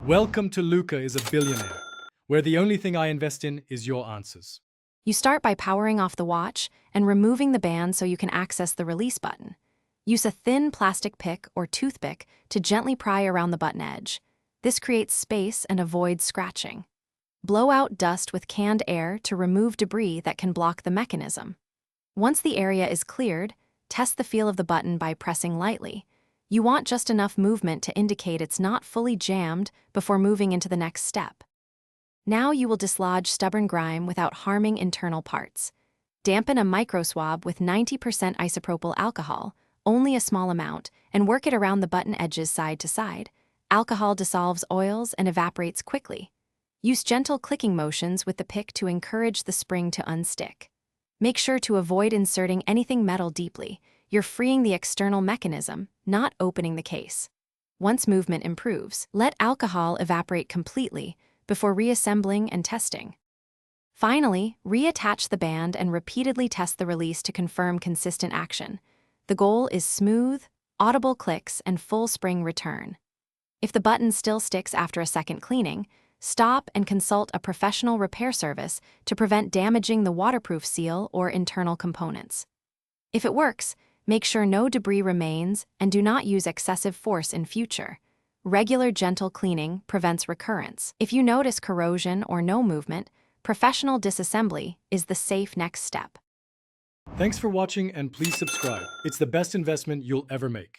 Welcome to Luca is a Billionaire, where the only thing I invest in is your answers. You start by powering off the watch and removing the band so you can access the release button. Use a thin plastic pick or toothpick to gently pry around the button edge. This creates space and avoids scratching. Blow out dust with canned air to remove debris that can block the mechanism. Once the area is cleared, test the feel of the button by pressing lightly. You want just enough movement to indicate it's not fully jammed before moving into the next step. Now you will dislodge stubborn grime without harming internal parts. Dampen a microswab with 90% isopropyl alcohol, only a small amount, and work it around the button edges side to side. Alcohol dissolves oils and evaporates quickly. Use gentle clicking motions with the pick to encourage the spring to unstick. Make sure to avoid inserting anything metal deeply. You're freeing the external mechanism, not opening the case. Once movement improves, let alcohol evaporate completely before reassembling and testing. Finally, reattach the band and repeatedly test the release to confirm consistent action. The goal is smooth, audible clicks and full spring return. If the button still sticks after a second cleaning, stop and consult a professional repair service to prevent damaging the waterproof seal or internal components. If it works, make sure no debris remains and do not use excessive force in future. Regular gentle cleaning prevents recurrence. If you notice corrosion or no movement, professional disassembly is the safe next step. Thanks for watching and please subscribe. It's the best investment you'll ever make.